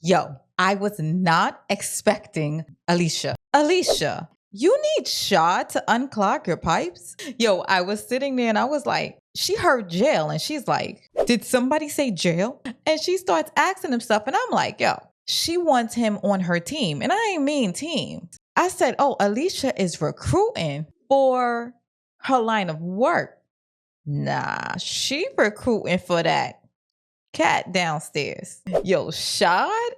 Yo, I was not expecting Alicia. Alicia, you need Shod to unclog your pipes? Yo, I was sitting there and I was like, she heard jail and she's like, did somebody say jail? And she starts asking him stuff and I'm like, yo, she wants him on her team. And I ain't mean team. I said, oh, Alicia is recruiting for her line of work. Nah, she recruiting for that cat downstairs. Yo, Shod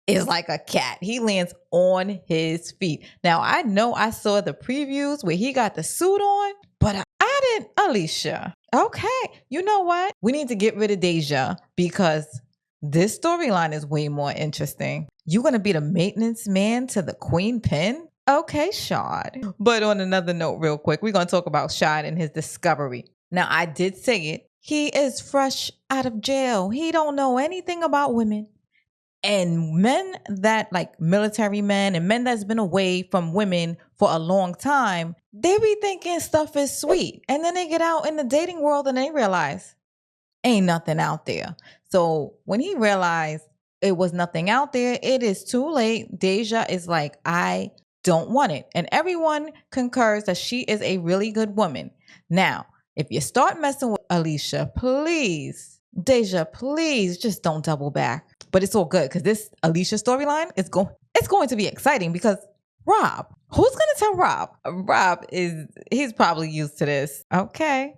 is like a cat. He lands on his feet. Now, I know I saw the previews where he got the suit on, but I didn't. Alicia, okay. You know what? We need to get rid of Deja because this storyline is way more interesting. You gonna be the maintenance man to the queen pin? Okay, Shod. But on another note, real quick, we're gonna talk about Shod and his discovery. Now, I did say it. He is fresh out of jail. He don't know anything about women. And men that like military men and men that's been away from women for a long time, they be thinking stuff is sweet. And then they get out in the dating world and they realize ain't nothing out there. So when he realized it was nothing out there, it is too late. Deja is like, I don't want it. And everyone concurs that she is a really good woman. Now, if you start messing with Alicia, please, Deja, please just don't double back. But it's all good because this Alicia storyline is going to be exciting because Rob, who's going to tell Rob? Rob he's probably used to this. Okay.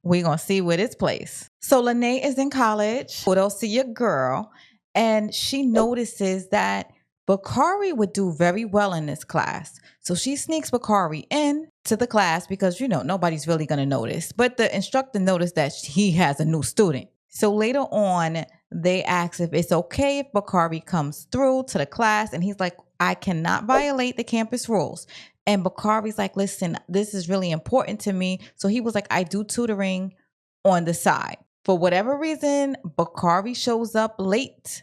We're going to see what it's place. So Lene is in college. What else see your girl? And she notices that Bakari would do very well in this class. So she sneaks Bakari in to the class because, nobody's really going to notice. But the instructor noticed that he has a new student. So later on, they ask if it's okay if Bakari comes through to the class. And he's like, I cannot violate the campus rules. And Bakari's like, listen, this is really important to me. So he was like, I do tutoring on the side. For whatever reason, Bakari shows up late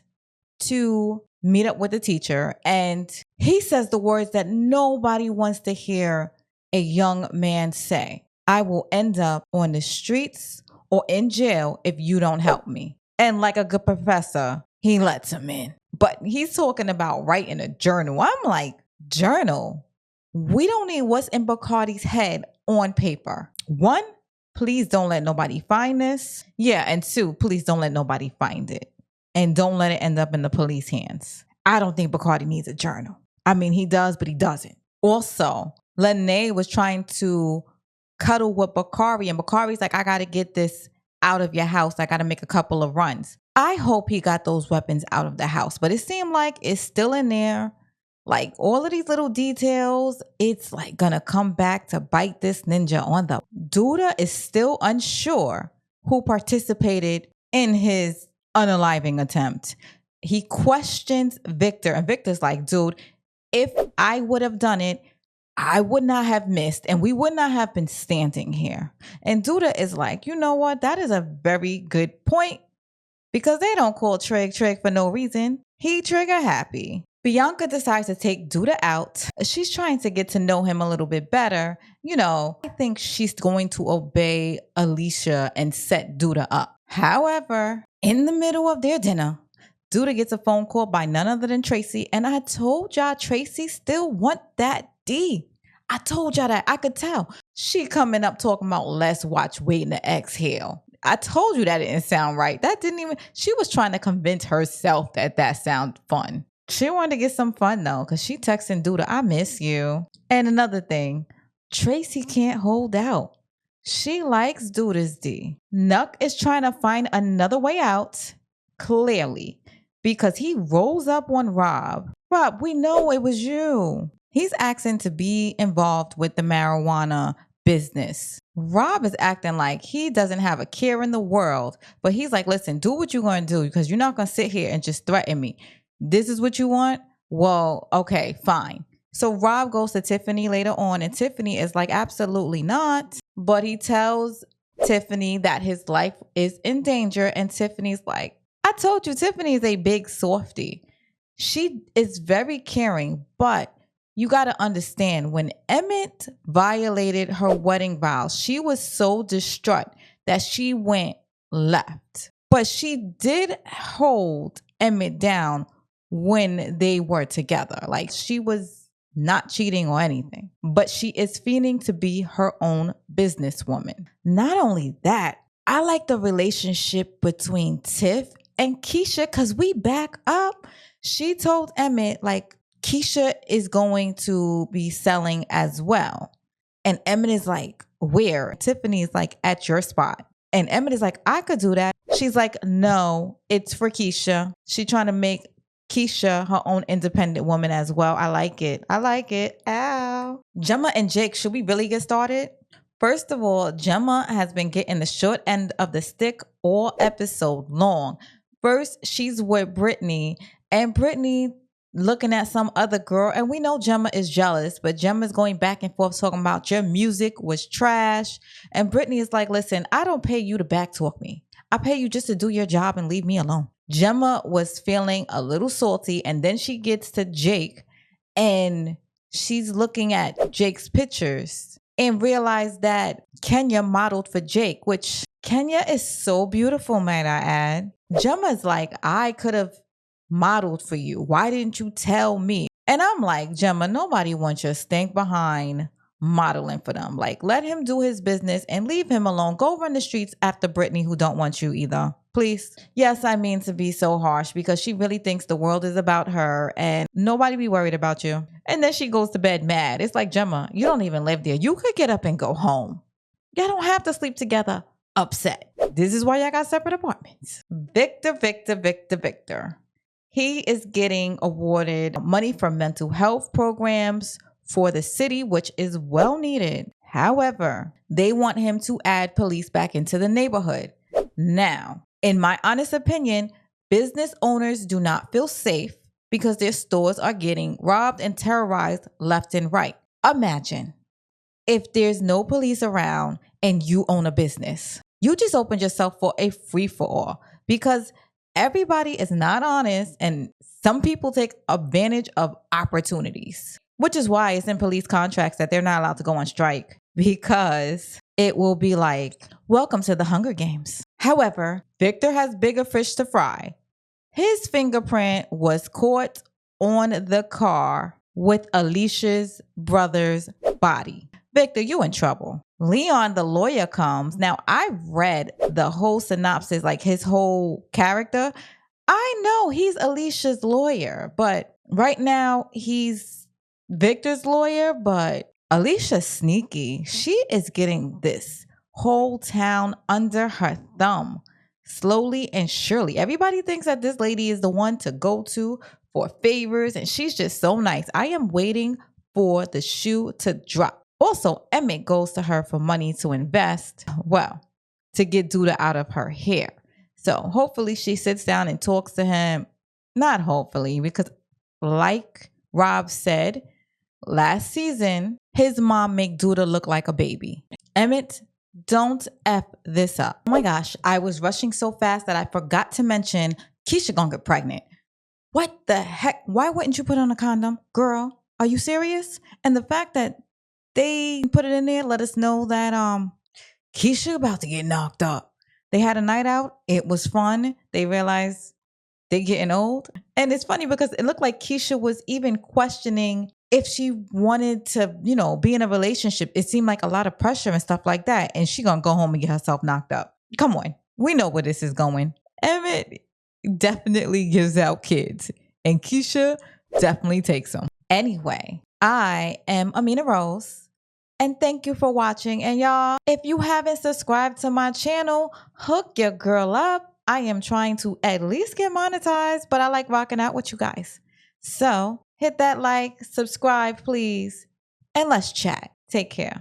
to meet up with the teacher. And he says the words that nobody wants to hear a young man say. I will end up on the streets or in jail if you don't help me. And like a good professor, he lets him in. But he's talking about writing a journal. I'm like, journal? We don't need what's in Bakari's head on paper. 1, please don't let nobody find this. Yeah, and 2, please don't let nobody find it. And don't let it end up in the police hands. I don't think Bakari needs a journal. I mean, he does, but he doesn't. Also, Lene was trying to cuddle with Bakari, and Bakari's like, I got to get this out of your house. I got to make a couple of runs. I hope he got those weapons out of the house, but it seemed like it's still in there. Like all of these little details, it's like going to come back to bite this ninja on the... Duda is still unsure who participated in his unaliving attempt. He questions Victor, and Victor's like, dude, if I would have done it, I would not have missed and we would not have been standing here. And Duda is like, you know what? That is a very good point because they don't call Trig for no reason. He trigger happy. Bianca decides to take Duda out. She's trying to get to know him a little bit better. I think she's going to obey Alicia and set Duda up. However, in the middle of their dinner, Duda gets a phone call by none other than Tracy. And I told y'all Tracy still want that D. I told y'all that. I could tell. She coming up talking about let's watch Waiting to Exhale. I told you that didn't sound right. She was trying to convince herself that sounded fun. She wanted to get some fun though, because she texting Duda, I miss you. And another thing, Tracy can't hold out. She likes Duda's D. Nuck is trying to find another way out, clearly, because he rolls up on Rob. Rob, we know it was you. He's asking to be involved with the marijuana business. Rob is acting like he doesn't have a care in the world, but he's like, listen, do what you're going to do because you're not going to sit here and just threaten me. This is what you want? Well, okay, fine. So Rob goes to Tiffany later on and Tiffany is like, absolutely not. But he tells Tiffany that his life is in danger and Tiffany's like, I told you Tiffany is a big softie. She is very caring, but you got to understand when Emmett violated her wedding vows, she was so distraught that she went left. But she did hold Emmett down when they were together. Like, she was not cheating or anything, but she is feeling to be her own businesswoman. Not only that, I like the relationship between Tiff and Keisha because we back up. She told Emmett, like, Keisha is going to be selling as well. And Emmett is like, where? Tiffany is like, at your spot. And Emmett is like, I could do that. She's like, no, it's for Keisha. She trying to make Keisha her own independent woman as well. I like it. I like it. Ow. Gemma and Jake, should we really get started? First of all, Gemma has been getting the short end of the stick all episode long. First, she's with Brittany, and Brittany looking at some other girl, and we know Gemma is jealous, but Gemma's going back and forth talking about your music was trash. And Brittany is like, listen, I don't pay you to backtalk me. I pay you just to do your job and leave me alone. Gemma was feeling a little salty, and then she gets to Jake, and she's looking at Jake's pictures and realized that Kenya modeled for Jake, which Kenya is so beautiful, might I add. Gemma's like, I could have modeled for you. Why didn't you tell me? And I'm like, Gemma, nobody wants your stink behind modeling for them. Like, let him do his business and leave him alone. Go run the streets after Brittany, who don't want you either. Please. Yes, I mean to be so harsh because she really thinks the world is about her and nobody be worried about you. And then she goes to bed mad. It's like, Gemma, you don't even live there. You could get up and go home. Y'all don't have to sleep together upset. This is why y'all got separate apartments. Victor. He is getting awarded money for mental health programs for the city, which is well needed. However, they want him to add police back into the neighborhood. Now, in my honest opinion, business owners do not feel safe because their stores are getting robbed and terrorized left and right. Imagine if there's no police around and you own a business. You just opened yourself for a free-for-all because everybody is not honest and some people take advantage of opportunities, which is why it's in police contracts that they're not allowed to go on strike because it will be like, welcome to the Hunger Games. However, Victor has bigger fish to fry. His fingerprint was caught on the car with Alicia's brother's body. Victor, you in trouble. Leon, the lawyer, comes. Now, I've read the whole synopsis, like his whole character. I know he's Alicia's lawyer, but right now he's Victor's lawyer, but Alicia's sneaky. She is getting this whole town under her thumb, slowly and surely. Everybody thinks that this lady is the one to go to for favors, and she's just so nice. I am waiting for the shoe to drop. Also, Emmett goes to her for money to invest, well, to get Duda out of her hair. So hopefully she sits down and talks to him. Not hopefully, because like Rob said, last season, his mom made Duda look like a baby. Emmett, don't F this up. Oh my gosh, I was rushing so fast that I forgot to mention Keisha gonna get pregnant. What the heck? Why wouldn't you put on a condom? Girl, are you serious? And the fact that they put it in there, let us know that Keisha about to get knocked up. They had a night out. It was fun. They realized they're getting old. And it's funny because it looked like Keisha was even questioning if she wanted to, be in a relationship. It seemed like a lot of pressure and stuff like that. And she gonna go home and get herself knocked up. Come on. We know where this is going. Emmett definitely gives out kids. And Keisha definitely takes them. Anyway, I am Amina Rose. And thank you for watching. And y'all, if you haven't subscribed to my channel, hook your girl up. I am trying to at least get monetized, but I like rocking out with you guys. So hit that like, subscribe, please, and let's chat. Take care.